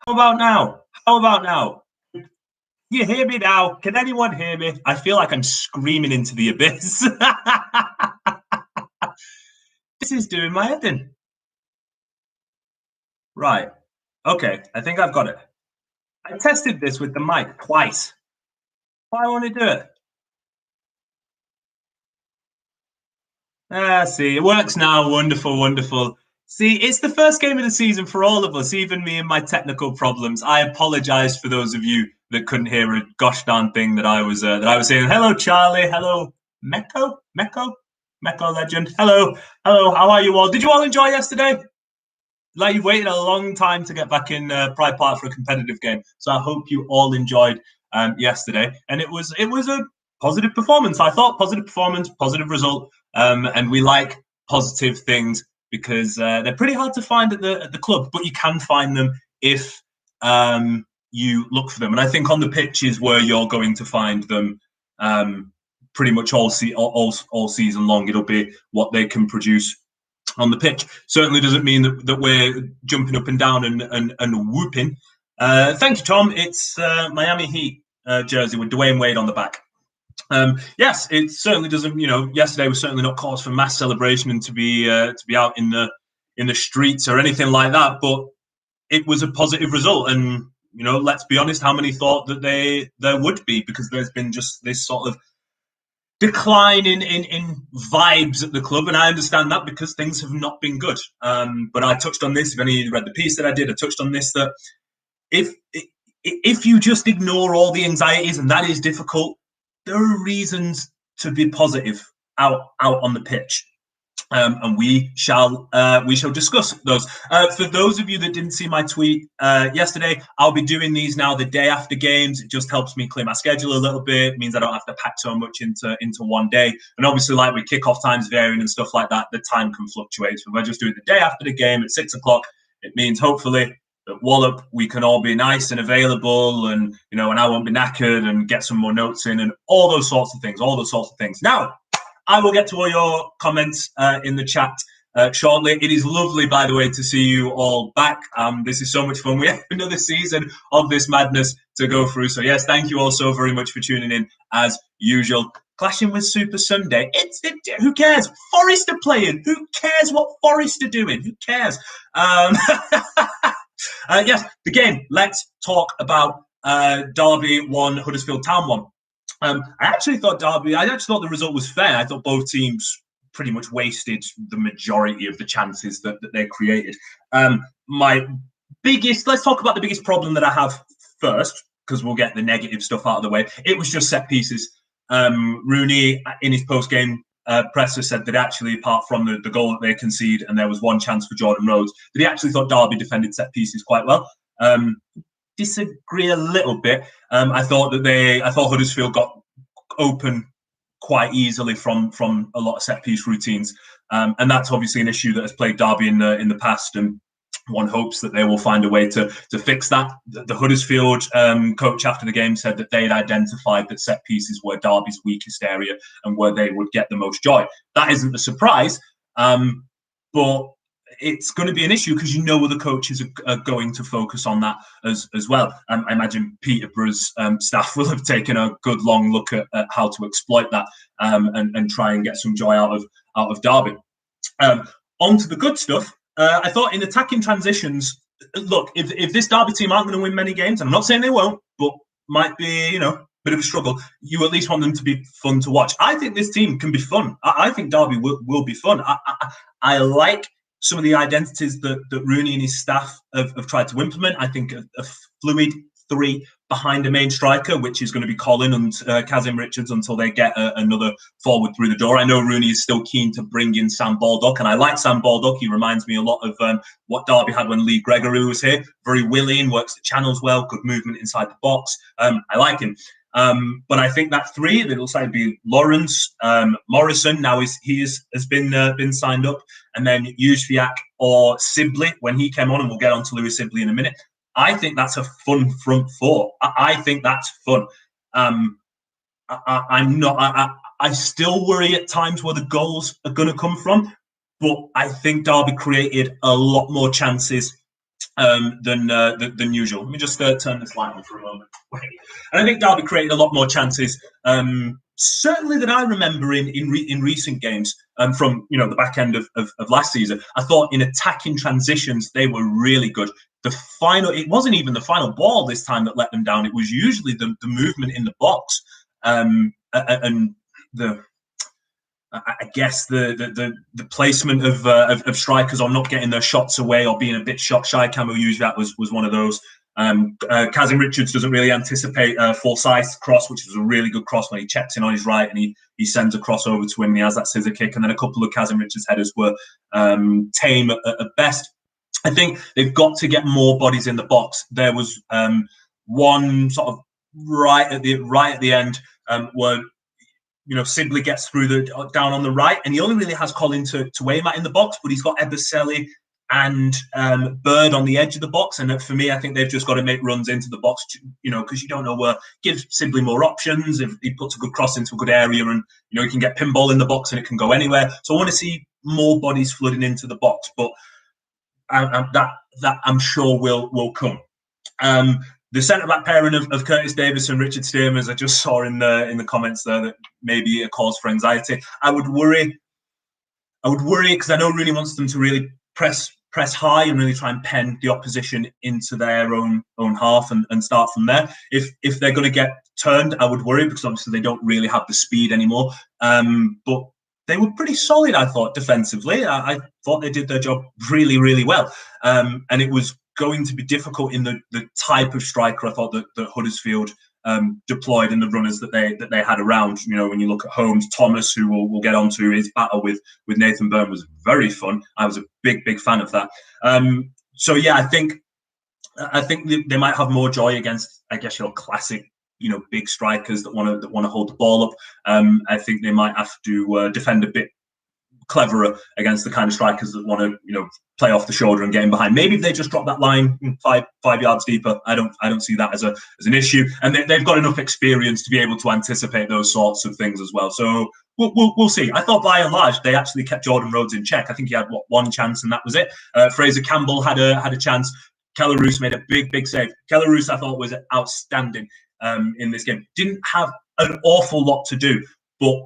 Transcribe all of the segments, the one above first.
How about now? How about now? You hear me now? Can anyone hear me? I feel like I'm screaming into the abyss. This is doing my head in. Right. Okay. I think I've got it. I tested this with the mic twice. Why want to do it? See, it works now. Wonderful, wonderful. See, it's the first game of the season for all of us, even me and my technical problems. I apologize for those of you that couldn't hear a gosh darn thing that I was saying. Hello, Charlie. Hello, Meko legend. Hello, hello. How are you all? Did you all enjoy yesterday? Like you waited a long time to get back in Pride Park for a competitive game, so I hope you all enjoyed yesterday. And it was a positive performance. I thought positive performance, positive result, and we like positive things because they're pretty hard to find at the club, but you can find them if you look for them. And I think on the pitch is where you're going to find them. Pretty much all season long, it'll be what they can produce on the pitch. Certainly doesn't mean that we're jumping up and down and whooping. Thank you, Tom. It's Miami Heat jersey with Dwayne Wade on the back. Yes, it certainly doesn't. Yesterday was certainly not cause for mass celebration and to be out in the streets or anything like that. But it was a positive result, and let's be honest, how many thought that there would be, because there's been just this sort of decline in vibes at the club, and I understand that because things have not been good. But I touched on this. If any of you read the piece that I did, I touched on this, that if you just ignore all the anxieties, and that is difficult, there are reasons to be positive out on the pitch. And we shall discuss those. For those of you that didn't see my tweet yesterday, I'll be doing these now the day after games. It just helps me clear my schedule a little bit. It means I don't have to pack so much into one day. And obviously, like with kickoff times varying and stuff like that, the time can fluctuate. So if I just do it the day after the game at 6 o'clock, it means hopefully at Wallop we can all be nice and available, and and I won't be knackered, and get some more notes in, and all those sorts of things. Now, I will get to all your comments in the chat shortly. It is lovely, by the way, to see you all back. This is so much fun. We have another season of this madness to go through. So, yes, thank you all so very much for tuning in, as usual. Clashing with Super Sunday. Who cares? Forest are playing. Who cares what Forest are doing? Who cares? Yes, the game. Let's talk about Derby 1, Huddersfield Town 1. I actually thought the result was fair. I thought both teams pretty much wasted the majority of the chances that they created. Let's talk about the biggest problem that I have first, because we'll get the negative stuff out of the way. It was just set pieces. Rooney, in his post-game presser, said that actually, apart from the goal that they conceded, and there was one chance for Jordan Rhodes, that he actually thought Derby defended set pieces quite well. Disagree a little bit. I thought Huddersfield got open quite easily from a lot of set piece routines, and that's obviously an issue that has plagued Derby in the past. And one hopes that they will find a way to fix that. The Huddersfield coach after the game said that they had identified that set pieces were Derby's weakest area and where they would get the most joy. That isn't a surprise, but it's going to be an issue because other coaches are going to focus on that as well. I imagine Peterborough's staff will have taken a good long look at how to exploit that and try and get some joy out of Derby. On to the good stuff. I thought in attacking transitions, look, if this Derby team aren't going to win many games, and I'm not saying they won't, but might be, bit of a struggle, you at least want them to be fun to watch. I think this team can be fun. I think Derby will be fun. I like some of the identities that Rooney and his staff have tried to implement. I think a fluid three behind a main striker, which is going to be Colin and Kazim Richards until they get another forward through the door. I know Rooney is still keen to bring in Sam Baldock, and I like Sam Baldock. He reminds me a lot of what Derby had when Lee Gregory was here. Very willing, works the channels well, good movement inside the box. I like him. But I think that three, it'll say be Lawrence, Morrison. Now has been signed up, and then Yushviak or Sibley when he came on, and we'll get on to Lewis Sibley in a minute. I think that's a fun front four. I think that's fun. I'm not. I still worry at times where the goals are going to come from, but I think Derby created a lot more chances than usual. Let me just turn this light on for a moment. Wait. And I think Derby created a lot more chances, certainly than I remember in recent games. From the back end of last season, I thought in attacking transitions they were really good. It wasn't even the final ball this time that let them down. It was usually the movement in the box, and the I guess the placement of strikers or not getting their shots away or being a bit shot shy. Camu Uzvat was one of those. Kazim Richards doesn't really anticipate Forsyth's cross, which was a really good cross when he checked in on his right and he sends a cross over to him and he has that scissor kick. And then a couple of Kazim Richards headers were tame at best. I think they've got to get more bodies in the box. There was one sort of right at the end where Sibley gets through down on the right, and he only really has Colin to aim at in the box, but he's got Eberseli and Bird on the edge of the box. And for me, I think they've just got to make runs into the box, because you don't know where. Give Sibley more options. If he puts a good cross into a good area, and he can get pinball in the box and it can go anywhere. So I want to see more bodies flooding into the box, but that I'm sure will come. The centre-back pairing of Curtis Davis and Richard Stearman, I just saw in the comments there that maybe a cause for anxiety. I would worry because I know Rooney wants them to really press high and really try and pen the opposition into their own half and start from there. If they're going to get turned, I would worry because obviously they don't really have the speed anymore. But they were pretty solid, I thought, defensively. I thought they did their job really, really well. And it was going to be difficult in the type of striker I thought that Huddersfield deployed and the runners that they had around. When you look at Holmes, Thomas, who we'll get onto, his battle with Nathan Byrne was very fun. I was a big fan of that. So yeah, I think they might have more joy against, I guess, your classic, big strikers that want to hold the ball up. I think they might have to defend a bit cleverer against the kind of strikers that want to, play off the shoulder and get in behind. Maybe if they just drop that line five yards deeper, I don't see that as an issue. And they've got enough experience to be able to anticipate those sorts of things as well. So we'll see. I thought by and large they actually kept Jordan Rhodes in check. I think he had one chance and that was it. Fraser Campbell had a chance. Keller Roos made a big save. Keller Roos I thought was outstanding in this game. Didn't have an awful lot to do. But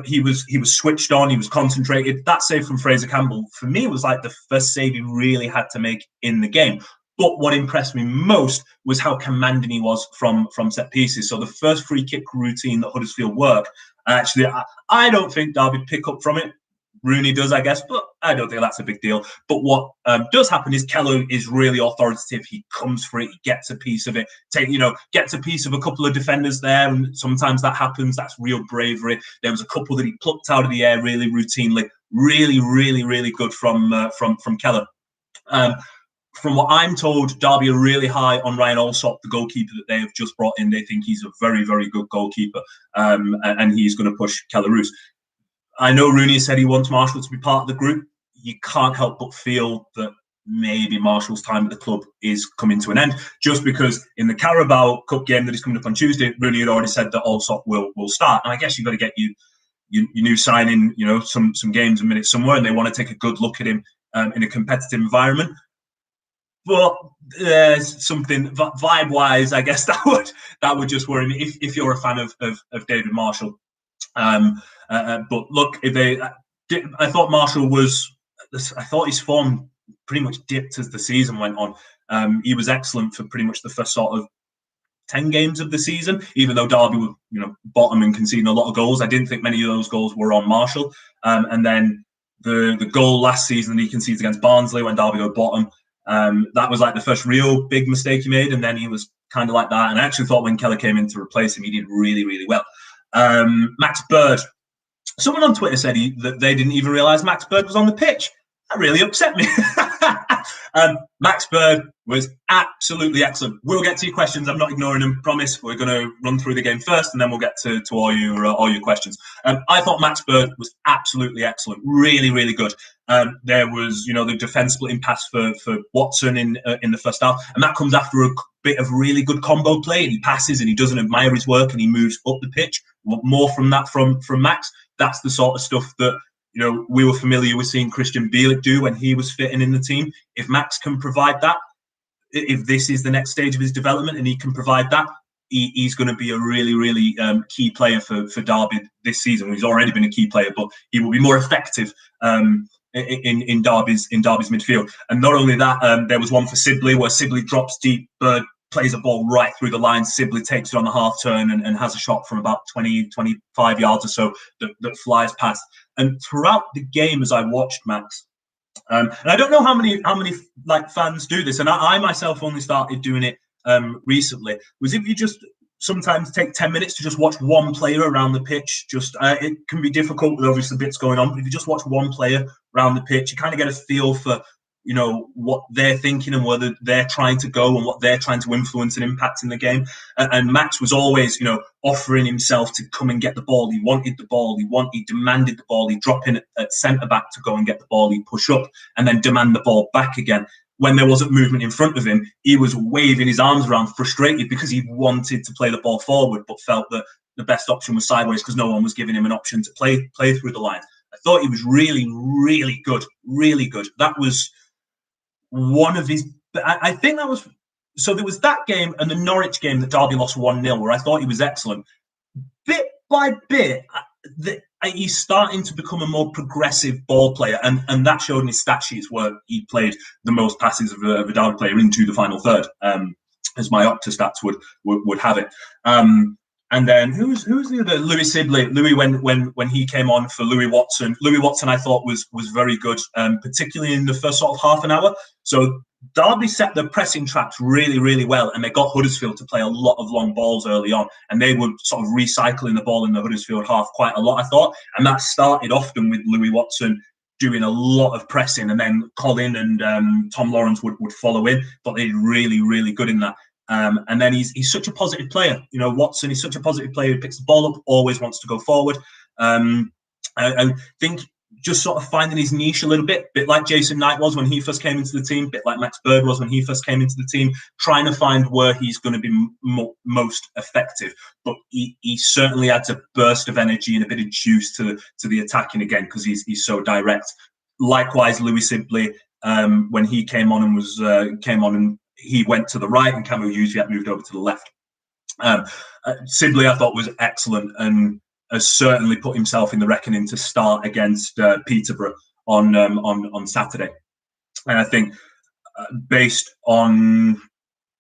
he was switched on. He was concentrated. That save from Fraser Campbell for me was like the first save he really had to make in the game. But what impressed me most was how commanding he was from set pieces. So the first free kick routine that Huddersfield work, actually, I don't think Derby pick up from it. Rooney does, I guess, but I don't think that's a big deal. But what does happen is Keller is really authoritative. He comes for it. He gets a piece of it. Gets a piece of a couple of defenders there, and sometimes that happens. That's real bravery. There was a couple that he plucked out of the air really routinely. Really good from Keller. From what I'm told, Derby are really high on Ryan Alsop, the goalkeeper that they have just brought in. They think he's a very, very good goalkeeper, and he's going to push Keller Roos. I know Rooney said he wants Marshall to be part of the group. You can't help but feel that maybe Marshall's time at the club is coming to an end, just because in the Carabao Cup game that is coming up on Tuesday, Rooney had already said that Alsop will start. And I guess you've got to get your new signing, some games and minutes somewhere, and they want to take a good look at him in a competitive environment. But there's something vibe-wise, I guess that would just worry me if you're a fan of David Marshall. But look, I thought Marshall I thought his form pretty much dipped as the season went on. He was excellent for pretty much the first sort of 10 games of the season, even though Derby were, bottom and conceding a lot of goals. I didn't think many of those goals were on Marshall. And then the goal last season that he concedes against Barnsley when Derby go bottom, that was like the first real big mistake he made. And then he was kind of like that. And I actually thought when Keller came in to replace him, he did really, really well. Max Bird. Someone on Twitter said that they didn't even realise Max Bird was on the pitch. That really upset me. Max Bird was absolutely excellent. We'll get to your questions. I'm not ignoring them. Promise. We're going to run through the game first, and then we'll get to all your questions. I thought Max Bird was absolutely excellent. Really, really good. There was, the defence splitting pass for Watson in the first half, and that comes after a bit of really good combo play. And he passes, and he doesn't admire his work, and he moves up the pitch. More from that from Max. That's the sort of stuff that we were familiar with seeing Christian Bielik do when he was fitting in the team. If Max can provide that, if this is the next stage of his development and he can provide that, he's going to be a really, really key player for Derby this season. He's already been a key player, but he will be more effective in Derby's midfield. And not only that, there was one for Sibley where Sibley drops deep, Bird plays a ball right through the line. Sibley takes it on the half turn and has a shot from about 20, 25 yards or so that flies past. And throughout the game, as I watched, Max, and I don't know how many like fans do this, and I myself only started doing it recently, was if you just sometimes take 10 minutes to just watch one player around the pitch. Just it can be difficult with obviously bits going on, but if you just watch one player around the pitch, you kind of get a feel for, you know, what they're thinking and whether they're trying to go and what they're trying to influence and impact in the game. And Max was always, you know, offering himself to come and get the ball. He wanted the ball. He demanded the ball. He'd drop in at centre back to go and get the ball. He'd push up and then demand the ball back again. When there wasn't movement in front of him, he was waving his arms around, frustrated because he wanted to play the ball forward, but felt that the best option was sideways because no one was giving him an option to play through the line. I thought he was really, really good, really good. That was one of his. I think that was. So there was that game and the Norwich game that Derby lost 1-0, where I thought he was excellent. Bit by bit, he's starting to become a more progressive ball player, and that showed in his stat sheets where he played the most passes of a Derby player into the final third, as my Opta stats would have it. And then who's the other? Louis Sibley. Louis, when he came on for Louis Watson. Louis Watson, I thought was very good, particularly in the first sort of half an hour. So Derby set the pressing traps really, really well, and they got Huddersfield to play a lot of long balls early on, and they were sort of recycling the ball in the Huddersfield half quite a lot, I thought. And that started often with Louis Watson doing a lot of pressing, and then Colin and Tom Lawrence would follow in, but they're really, really good in that. And then he's such a positive player. You know, Watson is such a positive player. He picks the ball up, always wants to go forward. I think just sort of finding his niche a little bit like Jason Knight was when he first came into the team, bit like Max Bird was when he first came into the team, trying to find where he's going to be most effective. But he certainly adds a burst of energy and a bit of juice to the attacking again, because he's so direct. Likewise, Louis Sibley, when he came on and he went to the right, and Camu Yuziak moved over to the left. Sibley, I thought, was excellent and has certainly put himself in the reckoning to start against Peterborough on Saturday. And I think based on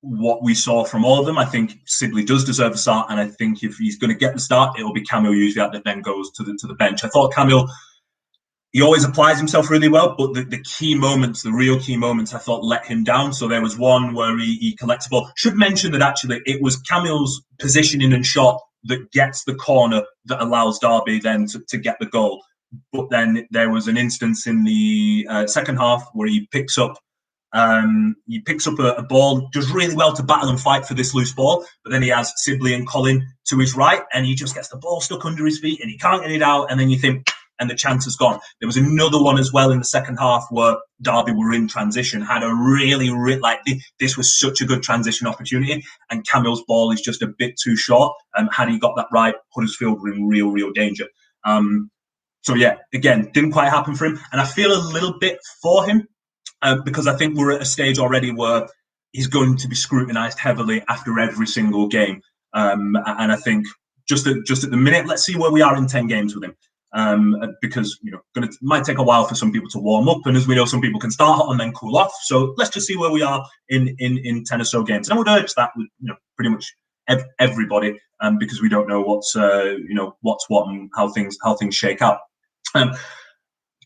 what we saw from all of them, I think Sibley does deserve a start. And I think if he's going to get the start, it will be Camille Yuziak that then goes to the bench. I thought Camille, he always applies himself really well, but the key moments, the real key moments, I thought let him down. So there was one where he collects the ball. Should mention that actually it was Camille's positioning and shot that gets the corner that allows Derby then to get the goal. But then there was an instance in the second half where he picks up a ball, does really well to battle and fight for this loose ball, but then he has Sibley and Colin to his right, and he just gets the ball stuck under his feet and he can't get it out, and then you think, and the chance has gone. There was another one as well in the second half where Derby were in transition, had a really, this was such a good transition opportunity, and Camille's ball is just a bit too short. Had he got that right, Huddersfield were in real danger. So yeah, again, didn't quite happen for him. And I feel a little bit for him because I think we're at a stage already where he's going to be scrutinised heavily after every single game. And I think just at the minute, let's see where we are in 10 games with him. Because might take a while for some people to warm up, and as we know, some people can start hot and then cool off. So let's just see where we are in 10 or so games. And I would urge that with pretty much everybody, because we don't know what's what and how things shake out.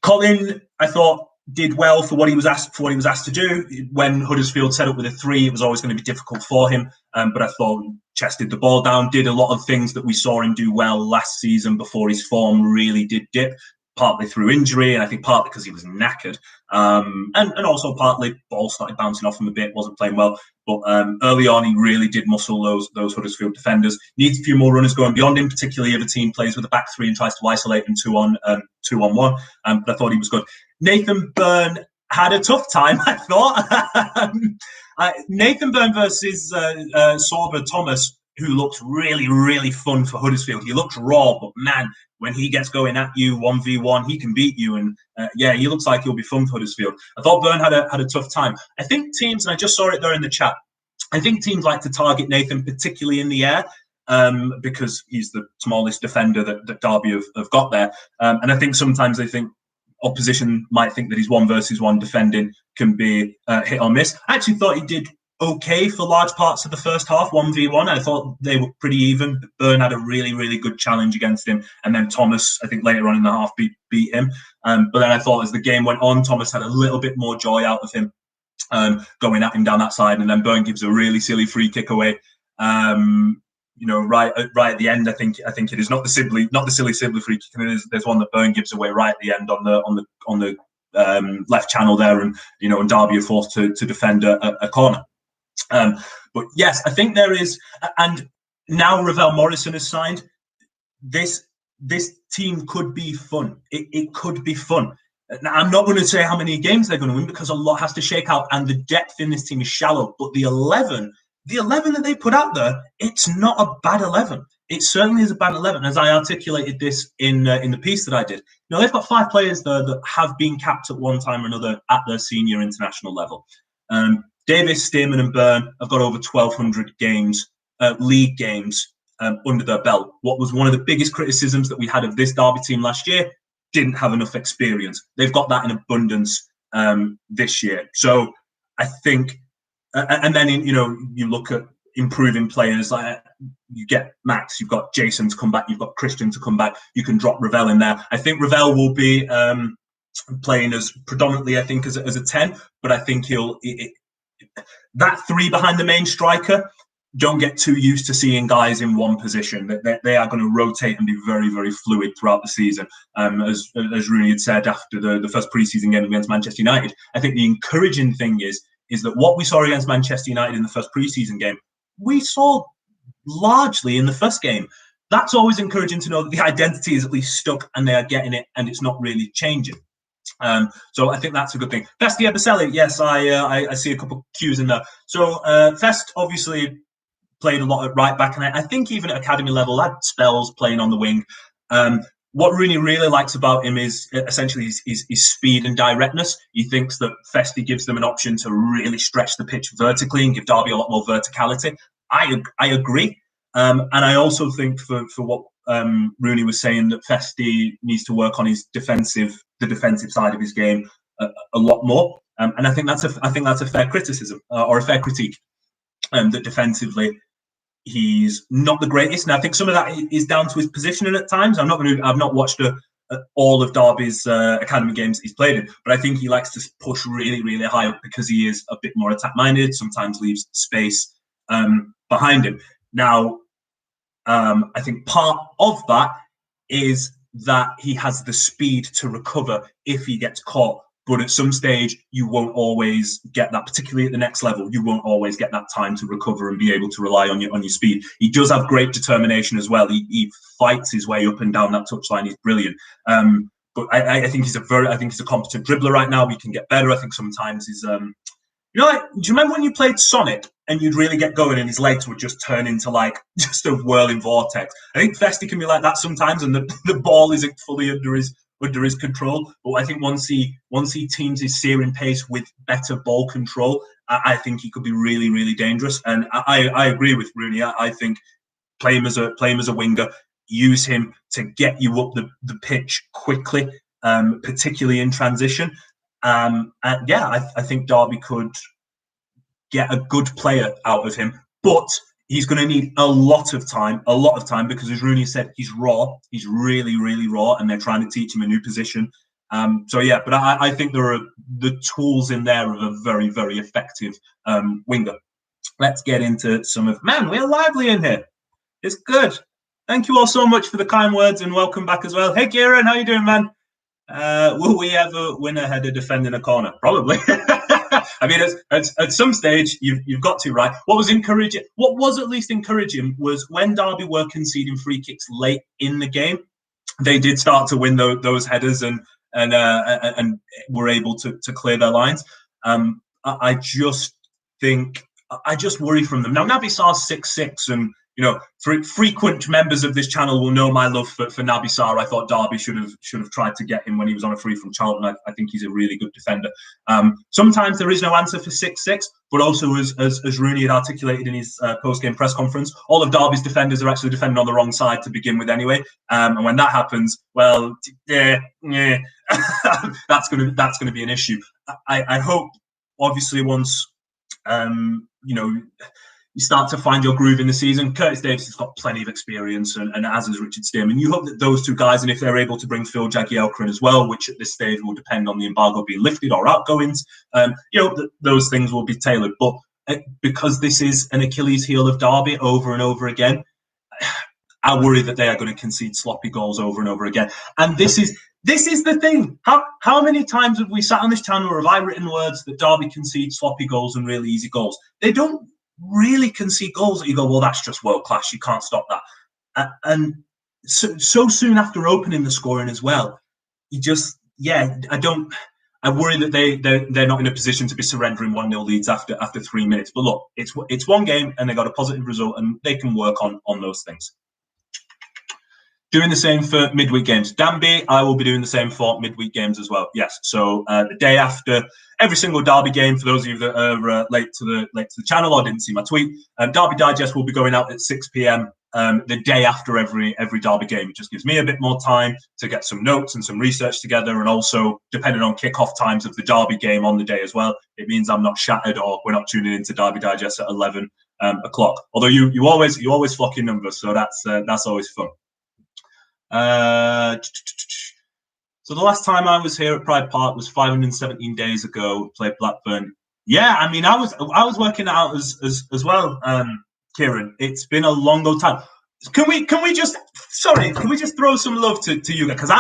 Colin, I thought, did well for what he was asked to do. When Huddersfield set up with a 3, it was always going to be difficult for him. But I thought chested the ball down, did a lot of things that we saw him do well last season before his form really did dip, partly through injury, and I think partly because he was knackered. And also partly ball started bouncing off him a bit, wasn't playing well. But early on, he really did muscle those Huddersfield defenders. Needs a few more runners going beyond him, particularly if a team plays with a back 3 and tries to isolate him 2-on-1. But I thought he was good. Nathan Byrne had a tough time, I thought. Nathan Byrne versus Sorba Thomas, who looked really, really fun for Huddersfield. He looked raw, but man, when he gets going at you 1v1, he can beat you. And yeah, he looks like he'll be fun for Huddersfield. I thought Burn had a tough time. I think teams, and I just saw it there in the chat, I think teams like to target Nathan, particularly in the air, because he's the smallest defender that Derby have got there. And I think sometimes they think opposition might think that his 1v1 defending can be hit or miss. I actually thought he did okay for large parts of the first half, 1v1. I thought they were pretty even. Burn had a really, really good challenge against him. And then Thomas, I think later on in the half, beat him. But then I thought as the game went on, Thomas had a little bit more joy out of him, going at him down that side. And then Burn gives a really silly free kick away. Right at the end, I think it is not the silly Sibley free kick. There's one that Burn gives away right at the end on the left channel there, and and Derby are forced to defend a corner. But yes, I think there is, and now Ravel Morrison has signed. This team could be fun. It could be fun. Now, I'm not going to say how many games they're going to win because a lot has to shake out, and the depth in this team is shallow. But the 11 that they put out there, it's not a bad 11. It certainly is a bad 11, as I articulated this in the piece that I did. They've got 5 players there that have been capped at one time or another at their senior international level. Davis, Stearman and Byrne have got over 1,200 games, league games, under their belt. What was one of the biggest criticisms that we had of this Derby team last year? Didn't have enough experience. They've got that in abundance this year. So I think, and then you look at improving players. Like you get Max, you've got Jason to come back, you've got Christian to come back. You can drop Ravel in there. I think Ravel will be playing as predominantly, I think, as a 10, but I think that 3 behind the main striker. Don't get too used to seeing guys in one position. They are going to rotate and be very, very fluid throughout the season. As Rooney had said after the first pre-season game against Manchester United, I think the encouraging thing is that what we saw against Manchester United in the first pre-season game, we saw largely in the first game. That's always encouraging to know that the identity is at least stuck and they are getting it and it's not really changing. So I think that's a good thing. Festy Ebiselli, yes, I see a couple of cues in there. So Fest obviously played a lot at right back, and I think even at academy level had spells playing on the wing. What Rooney really likes about him is essentially his speed and directness. He thinks that Festy gives them an option to really stretch the pitch vertically and give Derby a lot more verticality. I agree. And I also think for what Rooney was saying, that Festy needs to work on the defensive side of his game a lot more. And I think that's a fair criticism or a fair critique. That defensively he's not the greatest, and I think some of that is down to his positioning at times. I've not watched all of Derby's academy games he's played in, but I think he likes to push really, really high up because he is a bit more attack-minded. Sometimes leaves space behind him. Now, I think part of that is that he has the speed to recover if he gets caught. But at some stage, you won't always get that, particularly at the next level. You won't always get that time to recover and be able to rely on your speed. He does have great determination as well. He fights his way up and down that touchline. He's brilliant. But I think he's a competent dribbler right now. We can get better. I think sometimes he's do you remember when you played Sonic and you'd really get going and his legs would just turn into like just a whirling vortex? I think Festy can be like that sometimes, and the ball isn't fully under his control. But I think once he teams his searing pace with better ball control, I think he could be really, really dangerous. And I agree with Rooney. I think play him as a winger, use him to get you up the pitch quickly, particularly in transition. And yeah, I think Derby could get a good player out of him, but he's going to need a lot of time because, as Rooney said, he's raw. He's really, really raw, and they're trying to teach him a new position. So yeah, but I think there are the tools in there of a very, very effective winger. Let's get into some of... Man, we're lively in here. It's good. Thank you all so much for the kind words, and welcome back as well. Hey, Kieran, how you doing, man? Will we ever win a header defending a corner? Probably. I mean, at some stage, you've got to, right? What was at least encouraging was when Derby were conceding free kicks late in the game, they did start to win those headers and were able to clear their lines. I just worry from them. Now, Naby Sarr's 6'6", and frequent members of this channel will know my love for Naby Sarr. I thought Derby should have tried to get him when he was on a free from Charlton. I think he's a really good defender. Sometimes there is no answer for 6-6, but also as Rooney had articulated in his post-game press conference, all of Derby's defenders are actually defending on the wrong side to begin with anyway. And when that happens, well, that's going to be an issue. I hope, obviously, once you start to find your groove in the season. Curtis Davis has got plenty of experience, and as has Richard Stearman. You hope that those two guys, and if they're able to bring Phil Jagielka in as well, which at this stage will depend on the embargo being lifted or outgoings, those things will be tailored. But because this is an Achilles heel of Derby over and over again, I worry that they are going to concede sloppy goals over and over again. And this is the thing. How many times have we sat on this channel or have I written words that Derby concede sloppy goals and really easy goals? They don't really concede goals that you go, well, that's just world class. You can't stop that. And so soon after opening the scoring as well, I worry that they're not in a position to be surrendering 1-0 leads after 3 minutes. But look, it's one game and they got a positive result and they can work on those things. Doing the same for midweek games. Danby, I will be doing the same for midweek games as well. Yes. So the day after every single Derby game, for those of you that are late to the channel or didn't see my tweet, Derby Digest will be going out at 6 p.m. The day after every Derby game. It just gives me a bit more time to get some notes and some research together, and also depending on kickoff times of the Derby game on the day as well, it means I'm not shattered or we're not tuning into Derby Digest at 11 o'clock. Although you always flock your numbers, so that's always fun. So the last time I was here at Pride Park was 517 days ago. Played Blackburn. Yeah, I mean, I was working out as well, Kieran. It's been a long old time. Can we just throw some love to you, because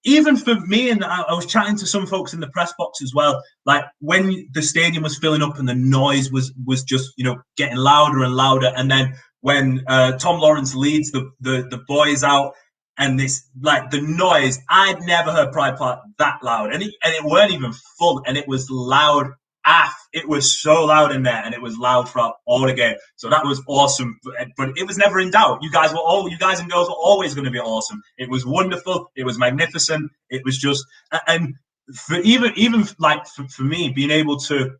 even for me, and I was chatting to some folks in the press box as well, like when the stadium was filling up and the noise was just getting louder and louder, and then when Tom Lawrence leads the boys out, and this, like, the noise, I'd never heard Pride Park that loud, and it weren't even full, and it was loud. It was so loud in there, and it was loud throughout all the game. So that was awesome, but it was never in doubt. You guys and girls were always going to be awesome. It was wonderful. It was magnificent. It was just, and for even like for me, being able to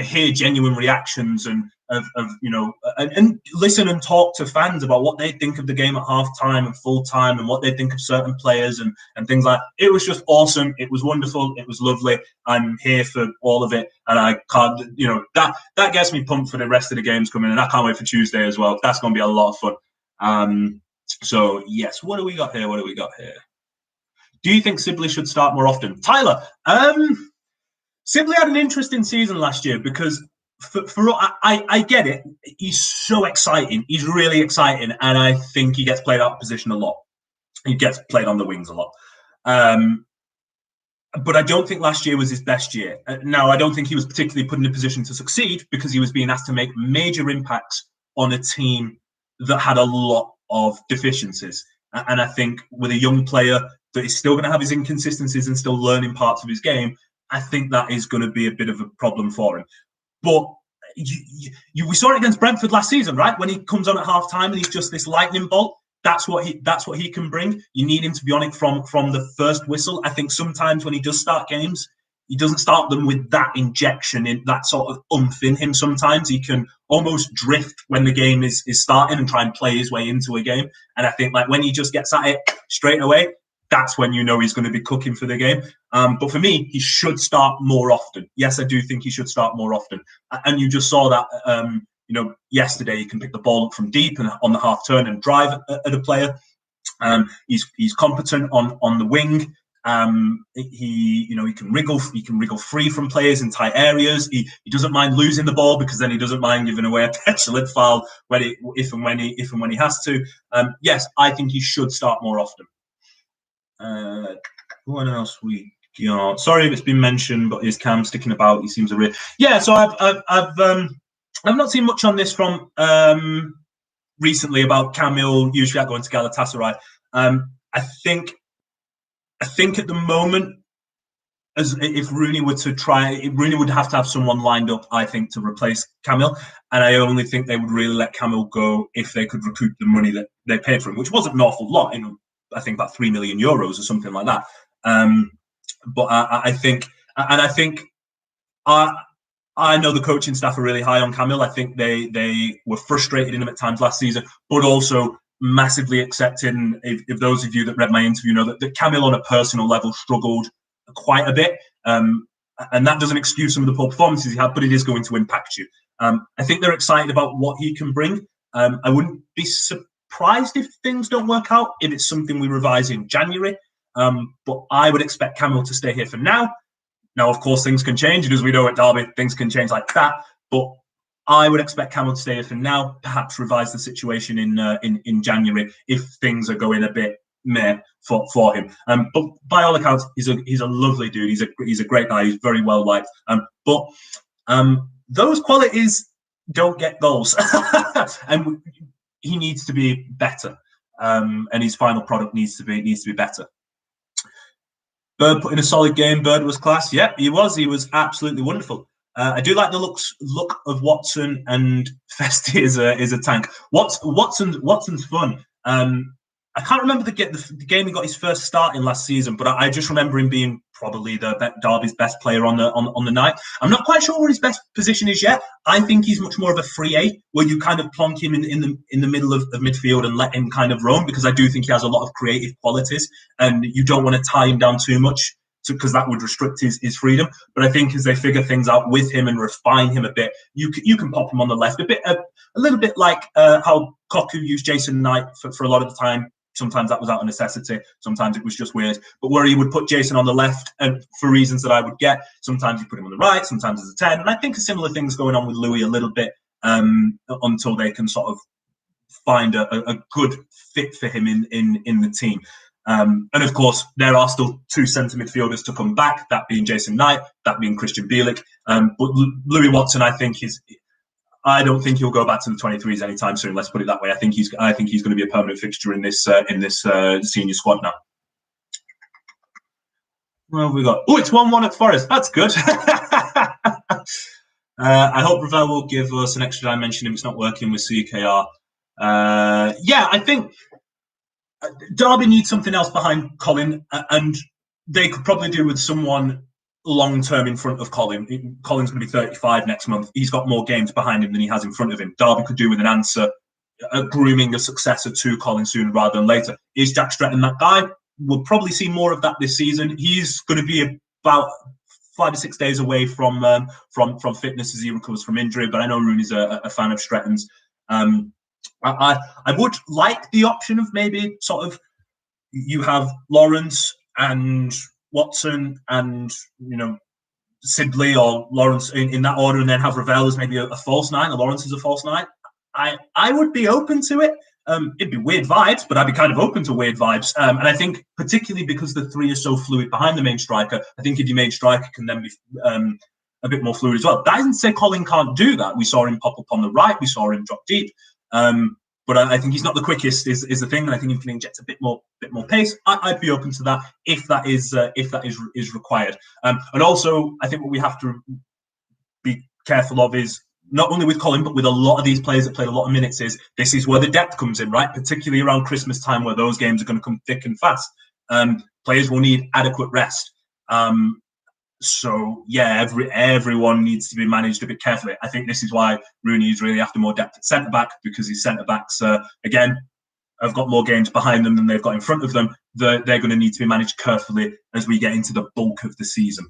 hear genuine reactions and and listen and talk to fans about what they think of the game at half time and full time, and what they think of certain players and things like that. It was just awesome. It was wonderful. It was lovely. I'm here for all of it, and I can't, that gets me pumped for the rest of the games coming, and I can't wait for Tuesday as well. That's going to be a lot of fun. So yes, what do we got here? Do you think Sibley should start more often? Tyler, Sibley had an interesting season last year because I get it. He's so exciting. He's really exciting, and I think he gets played out of position a lot. He gets played on the wings a lot. But I don't think last year was his best year. Now, I don't think he was particularly put in a position to succeed because he was being asked to make major impacts on a team that had a lot of deficiencies. And I think with a young player that is still going to have his inconsistencies and still learning parts of his game, I think that is going to be a bit of a problem for him. But we saw it against Brentford last season, right? When he comes on at half time and he's just this lightning bolt. That's what he can bring. You need him to be on it from the first whistle. I think sometimes when he does start games, he doesn't start them with that injection, in that sort of oomph in him. Sometimes he can almost drift when the game is starting and try and play his way into a game. And I think like when he just gets at it straight away, that's when he's going to be cooking for the game. But for me, he should start more often. Yes, I do think he should start more often. And you just saw that, yesterday he can pick the ball up from deep and on the half turn and drive at a player. He's competent on the wing. He can wriggle free from players in tight areas. He doesn't mind losing the ball because then he doesn't mind giving away a petulant foul if and when he has to. Yes, I think he should start more often. What else we got? Sorry if it's been mentioned, but is Cam sticking about? He seems a real. Yeah, so I've not seen much on this from recently about Kamil Yushak going to Galatasaray. I think at the moment as if Rooney were to try, Rooney would have to have someone lined up, I think, to replace Camille. And I only think they would really let Camille go if they could recoup the money that they paid for him, which wasn't an awful lot, I think about €3 million or something like that. But I think I know the coaching staff are really high on Camille. I think they were frustrated in him at times last season, but also massively accepting. If those of you that read my interview know that Camille on a personal level struggled quite a bit, and that doesn't excuse some of the poor performances he had, but it is going to impact you. I think they're excited about what he can bring. I wouldn't be surprised if things don't work out, if it's something we revise in January. But I would expect Camille to stay here for now. Now, of course, things can change, and as we know at Derby, things can change like that. But I would expect Camille to stay here for now, perhaps revise the situation in January if things are going a bit meh for him. But by all accounts, he's a lovely dude. He's a great guy. He's very well liked. But those qualities don't get goals, and he needs to be better. And his final product needs to be better. Bird put in a solid game. Bird was class. Yep, he was. He was absolutely wonderful. I do like the look of Watson, and Festy is a tank. Watson's fun. I can't remember the game he got his first start in last season, but I just remember him being probably Derby's best player on the night. I'm not quite sure what his best position is yet. I think he's much more of a free eight, where you kind of plonk him in the middle of midfield and let him kind of roam, because I do think he has a lot of creative qualities, and you don't want to tie him down too much, because that would restrict his freedom. But I think as they figure things out with him and refine him a bit, you can pop him on the left a little bit like how Koku used Jason Knight for a lot of the time. Sometimes that was out of necessity. Sometimes it was just weird. But where he would put Jason on the left, and for reasons that I would get, sometimes he put him on the right, sometimes as a 10. And I think a similar thing's going on with Louis a little bit until they can sort of find a good fit for him in the team. And of course, there are still two centre midfielders to come back, that being Jason Knight, that being Christian Bielik. But Louis Watson, I don't think he'll go back to the 23s anytime soon. Let's put it that way. I think he's going to be a permanent fixture in this senior squad now. What have we got? Oh, it's 1-1 at Forest. That's good. I hope Ravel will give us an extra dimension if it's not working with CKR. I think Derby needs something else behind Colin, and they could probably do with someone long-term in front of Colin. Colin's going to be 35 next month. He's got more games behind him than he has in front of him. Derby could do with an answer, grooming a successor to Colin sooner rather than later. Is Jack Stretton that guy? We'll probably see more of that this season. He's going to be about 5 to 6 days away from fitness as he recovers from injury, but I know Rooney's a fan of Stretton's. I would like the option of maybe sort of you have Lawrence and Watson and Sibley or Lawrence in that order, and then have Ravel as maybe a false nine, or Lawrence as a false nine. I would be open to it. It'd be weird vibes, but I'd be kind of open to weird vibes. And I think particularly because the three are so fluid behind the main striker, I think if your main striker can then be a bit more fluid as well. That isn't to say Colin can't do that. We saw him pop up on the right. We saw him drop deep. But I think he's not the quickest is the thing, and I think he can inject a bit more pace. I'd be open to that if that is required. And also, I think what we have to be careful of is not only with Colin, but with a lot of these players that played a lot of minutes. This is where the depth comes in, right? Particularly around Christmas time, where those games are going to come thick and fast. Players will need adequate rest. So yeah, everyone needs to be managed a bit carefully. I think this is why Rooney is really after more depth at centre back, because his centre backs again have got more games behind them than they've got in front of them. They're going to need to be managed carefully as we get into the bulk of the season.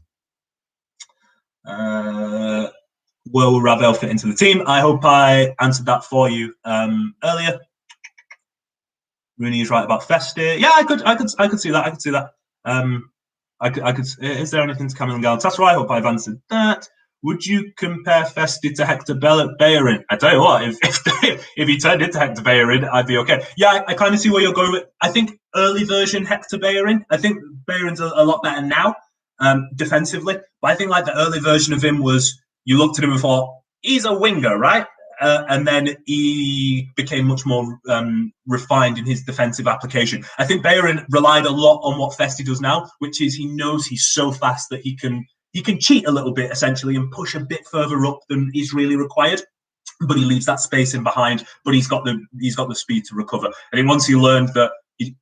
Will Ravel fit into the team? I hope I answered that for you earlier. Rooney is right about Festy. Yeah, I could see that. I could see that. I could. Is there anything to Camille and Galatasaray? That's right. I hope I've answered that. Would you compare Festy to Hector Bellerin? I tell you what, if he turned into Hector Bellerin, I'd be okay. Yeah, I kind of see where you're going with. I think early version Hector Bellerin. I think Bellerin's a lot better now defensively, but I think like the early version of him was, you looked at him and thought, he's a winger, right? and then he became much more refined in his defensive application. I think Bayern relied a lot on what Festy does now, which is he knows he's so fast that he can cheat a little bit essentially and push a bit further up than is really required. But he leaves that space in behind. But he's got the speed to recover. And then once he learned that he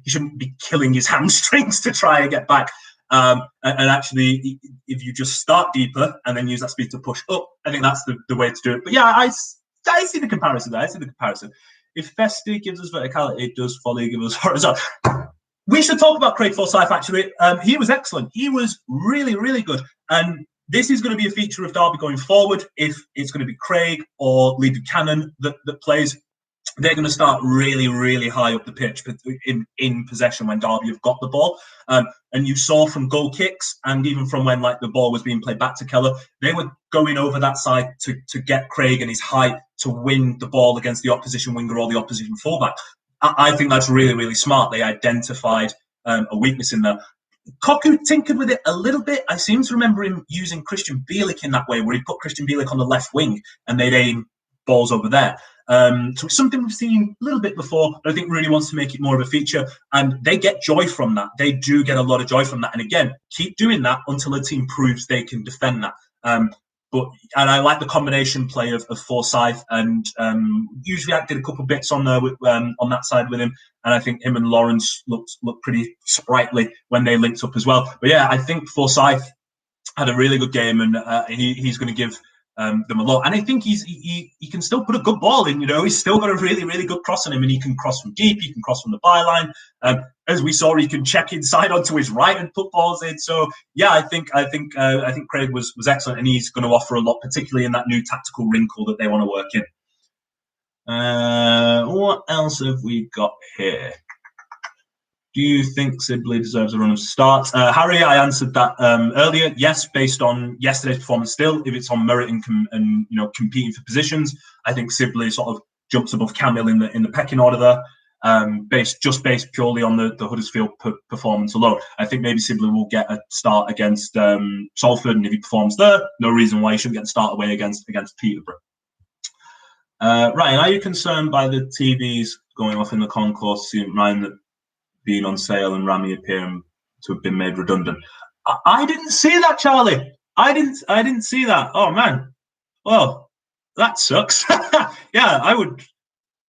shouldn't be killing his hamstrings to try and get back. And actually, if you just start deeper and then use that speed to push up, I think that's the way to do it. But yeah, I see the comparison there. If Festy gives us verticality, it does Foley give us horizontal. We should talk about Craig Forsyth, actually. He was excellent. He was really, really good. And this is going to be a feature of Derby going forward. If it's going to be Craig or Lee Buchanan that plays, they're going to start really, really high up the pitch in possession when Derby have got the ball. And you saw from goal kicks and even from when the ball was being played back to Keller, they were going over that side to get Craig and his height to win the ball against the opposition winger or the opposition fullback. I think that's really, really smart. They identified a weakness in there. Koku tinkered with it a little bit. I seem to remember him using Christian Bielik in that way, where he put Christian Bielik on the left wing and they'd aim balls over there. So it's something we've seen a little bit before, but I think Rooney wants to make it more of a feature, and they get joy from that. They do get a lot of joy from that. And again, keep doing that until a team proves they can defend that. And I like the combination play of Forsyth, and usually I did a couple of bits on there on that side with him, and I think him and Lawrence looked pretty sprightly when they linked up as well. But yeah, I think Forsyth had a really good game, and he's going to give them a lot. And I think he can still put a good ball in. He's still got a really, really good cross on him, and he can cross from deep. He can cross from the byline. As we saw, he can check inside onto his right and put balls in. So yeah, I think Craig was excellent, and he's going to offer a lot, particularly in that new tactical wrinkle that they want to work in. What else have we got here? Do you think Sibley deserves a run of starts? Harry, I answered that earlier. Yes, based on yesterday's performance. Still, if it's on merit and competing for positions, I think Sibley sort of jumps above Camille in the pecking order there. Based purely on the Huddersfield performance alone, I think maybe Sibley will get a start against Salford, and if he performs there, no reason why he shouldn't get a start away against Peterborough. Ryan, are you concerned by the TVs going off in the concourse? Ryan, that being on sale and Rami appearing to have been made redundant. I didn't see that, Charlie. I didn't see that. Oh man. Well, that sucks. Yeah, I would.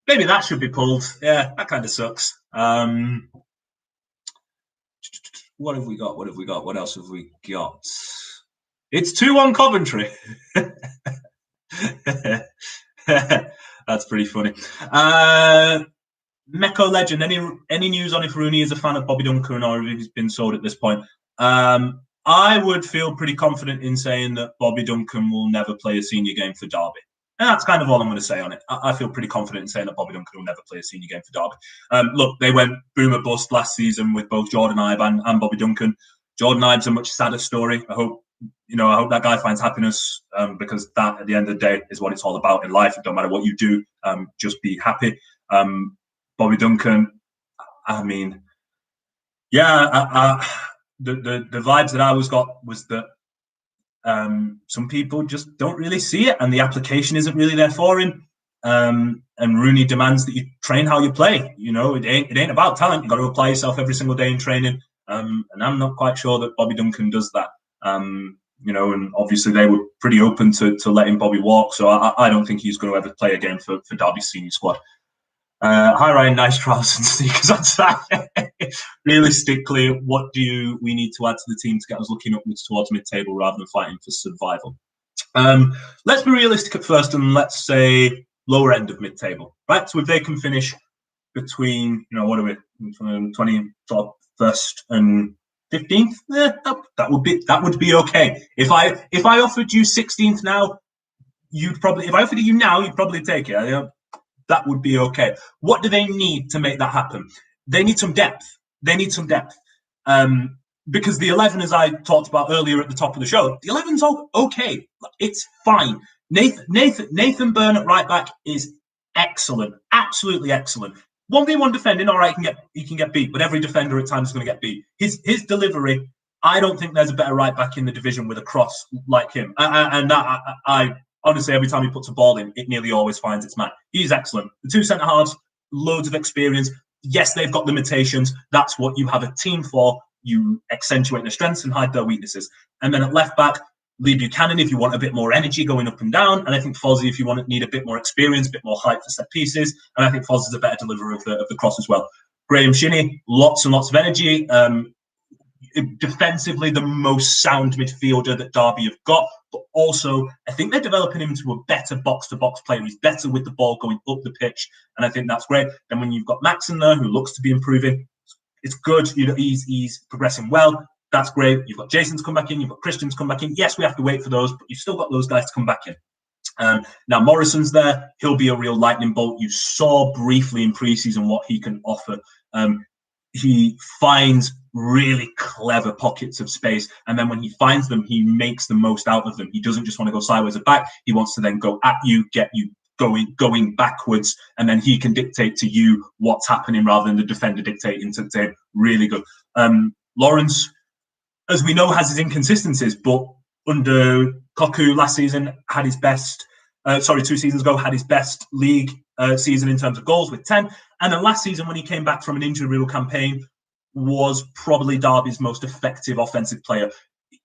Maybe that should be pulled. Yeah, that kind of sucks. What have we got? What else have we got? It's 2-1 Coventry. That's pretty funny. Mecco legend. Any news on if Rooney is a fan of Bobby Duncan or if he's been sold at this point? I would feel pretty confident in saying that Bobby Duncan will never play a senior game for Derby. And that's kind of all I'm going to say on it. I feel pretty confident in saying that Bobby Duncan will never play a senior game for Derby. Look, they went boom or bust last season with both Jordan Ibe and Bobby Duncan. Jordan Ibe's a much sadder story. I hope that guy finds happiness because that, at the end of the day, is what it's all about in life. It don't matter what you do, just be happy. Bobby Duncan, I mean, yeah, the vibes that I always got was that some people just don't really see it, and the application isn't really there for him. And Rooney demands that you train how you play. It ain't about talent. You got to apply yourself every single day in training. And I'm not quite sure that Bobby Duncan does that. And obviously they were pretty open to letting Bobby walk. So I don't think he's going to ever play a game for Derby's senior squad. Hi Ryan, nice trousers and sneakers on Saturday. Realistically, what do we need to add to the team to get us looking upwards towards mid-table rather than fighting for survival? Let's be realistic at first, and let's say lower end of mid-table, right? So if they can finish between, what are we, 21st and 15th, that would be okay. If I offered you 16th now, you'd probably take it. That would be okay. What do they need to make that happen? They need some depth. Because the 11, as I talked about earlier at the top of the show, the 11's okay. It's fine. Nathan Byrne at right back is excellent, absolutely excellent. 1v1 defending, all right, he can get beat, but every defender at times is going to get beat. His delivery, I don't think there's a better right back in the division with a cross like him, and that I honestly, every time he puts a ball in, it nearly always finds its man. He's excellent. The two centre halves, loads of experience. Yes, they've got limitations. That's what you have a team for. You accentuate their strengths and hide their weaknesses. And then at left back, Lee Buchanan, if you want a bit more energy going up and down. And I think Fozzie, if you need a bit more experience, a bit more height for set pieces. And I think Fozzie's a better deliverer of the cross as well. Graham Shinney, lots and lots of energy. Defensively, the most sound midfielder that Derby have got. But also, I think they're developing him into a better box-to-box player. He's better with the ball going up the pitch. And I think that's great. Then when you've got Max in there, who looks to be improving, it's good. He's progressing well. That's great. You've got Jason's come back in. You've got Christian's come back in. Yes, we have to wait for those, but you've still got those guys to come back in. Now, Morrison's there. He'll be a real lightning bolt. You saw briefly in pre-season what he can offer. He finds really clever pockets of space. And then when he finds them, he makes the most out of them. He doesn't just want to go sideways or back. He wants to then go at you, get you going backwards, and then he can dictate to you what's happening rather than the defender dictating to him. Really good. Lawrence, as we know, has his inconsistencies, but under Koku last season had his best, 2 seasons ago, had his best league season in terms of goals with 10. And then last season, when he came back from an injury-riddled campaign, was probably Derby's most effective offensive player.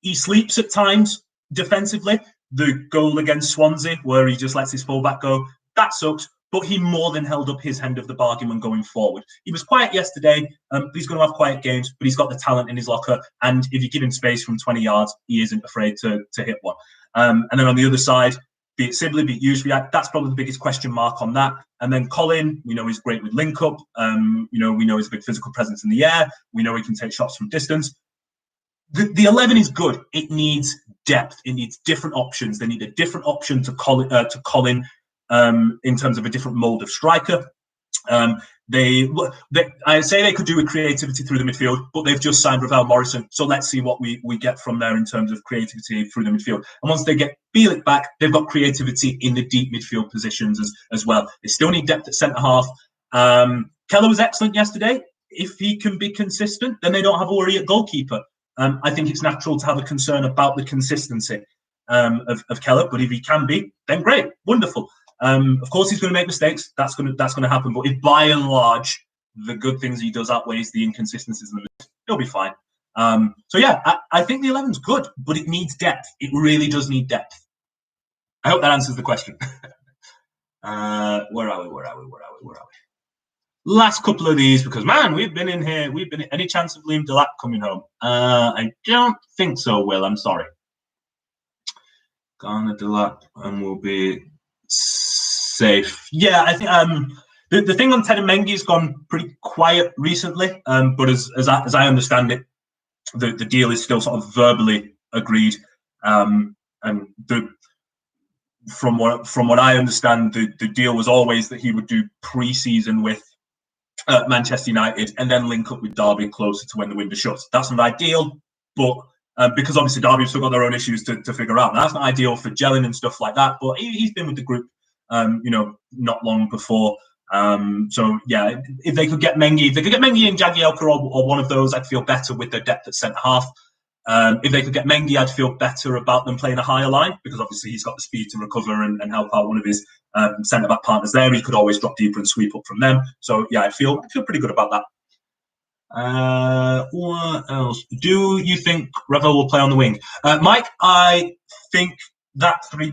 He sleeps at times defensively. The goal against Swansea, where he just lets his fullback go, that sucks. But he more than held up his end of the bargain when going forward. He was quiet yesterday. He's going to have quiet games, but he's got the talent in his locker. And if you give him space from 20 yards, he isn't afraid to hit one. And then on the other side, be it Sibley, be it Ushviak, that's probably the biggest question mark on that. And then Colin, we know he's great with link-up. We know he's a big physical presence in the air. We know he can take shots from distance. The 11 is good. It needs depth. It needs different options. They need a different option to Colin in terms of a different mold of striker. I say they could do with creativity through the midfield, but they've just signed Ravel Morrison. So let's see what we get from there in terms of creativity through the midfield. And once they get Bielik back, they've got creativity in the deep midfield positions as well. They still need depth at centre-half. Keller was excellent yesterday. If he can be consistent, then they don't have a worry at goalkeeper. I think it's natural to have a concern about the consistency of Keller, but if he can be, then great, wonderful. Of course, he's going to make mistakes. That's going to happen. But if by and large the good things he does outweighs the inconsistencies in the midfield, he'll be fine. So yeah, I think the 11's good, but it needs depth. It really does need depth. I hope that answers the question. Where are we? Last couple of these, because man, we've been in here. Any chance of Liam Delap coming home? I don't think so, Will. I'm sorry. Garner Delap, and we'll be safe. Yeah, I think the thing on Ted and Mengi's gone pretty quiet recently. But as I understand it, the deal is still sort of verbally agreed. And from what I understand, the deal was always that he would do pre-season with Manchester United and then link up with Derby closer to when the window shuts. That's not ideal, but because obviously Derby have still got their own issues to figure out. Now, that's not ideal for gelling and stuff like that, but he's been with the group, not long before. So yeah, if they could get Mengi and Jagielka or one of those, I'd feel better with their depth at centre half. If they could get Mengi, I'd feel better about them playing a higher line, because obviously he's got the speed to recover and help out one of his centre-back partners there. He could always drop deeper and sweep up from them. So yeah, I feel pretty good about that. What else? Do you think Ravel will play on the wing? Mike, I think that three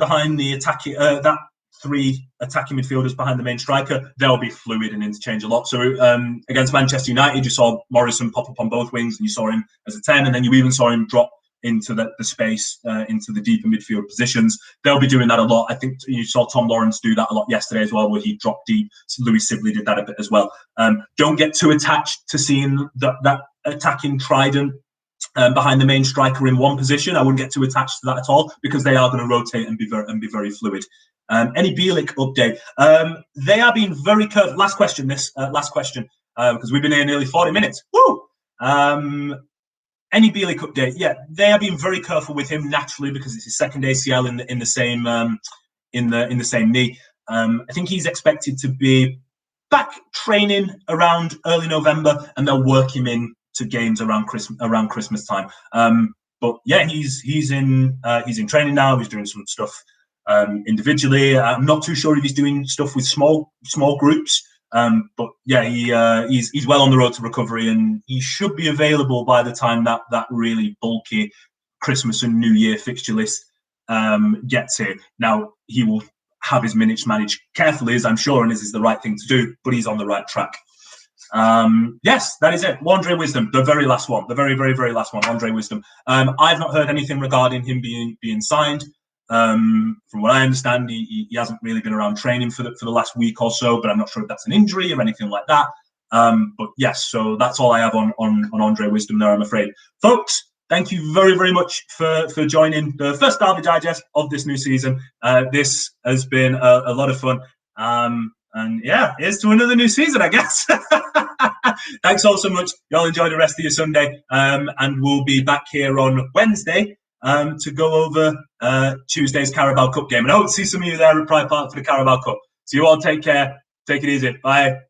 attacking midfielders behind the main striker, they'll be fluid and interchange a lot. So against Manchester United, you saw Morrison pop up on both wings and you saw him as a 10, and then you even saw him drop into the space, into the deeper midfield positions. They'll be doing that a lot. I think you saw Tom Lawrence do that a lot yesterday as well, where he dropped deep. So Louis Sibley did that a bit as well. Don't get too attached to seeing that attacking trident behind the main striker in one position. I wouldn't get too attached to that at all, because they are going to rotate and be very fluid. Any Bielik update? They are being very careful. Last question, because we've been here nearly 40 minutes. Woo! Any Bielik update? Yeah, they are being very careful with him naturally, because it's his second ACL in the same knee. I think he's expected to be back training around early November, and they'll work him in to games around Christmas time. But yeah, he's in training now. He's doing some stuff individually. I'm not too sure if he's doing stuff with small groups. But yeah, he's well on the road to recovery, and he should be available by the time that really bulky Christmas and New Year fixture list gets here. Now, he will have his minutes managed carefully, as I'm sure, and this is the right thing to do, but he's on the right track. Yes, that is it. Andre Wisdom, the very last one, the very, very, very last one, Andre Wisdom. I've not heard anything regarding him being signed. From what I understand, he hasn't really been around training for the last week or so, but I'm not sure if that's an injury or anything like that. But yes, so that's all I have on Andre Wisdom there, I'm afraid. Folks, thank you very, very much for joining the first Derby Digest of this new season. This has been a lot of fun. And yeah, here's to another new season, I guess. Thanks all so much. Y'all enjoy the rest of your Sunday. And we'll be back here on Wednesday to go over Tuesday's Carabao Cup game. And I hope to see some of you there at Pride Park for the Carabao Cup. So you all take care. Take it easy. Bye.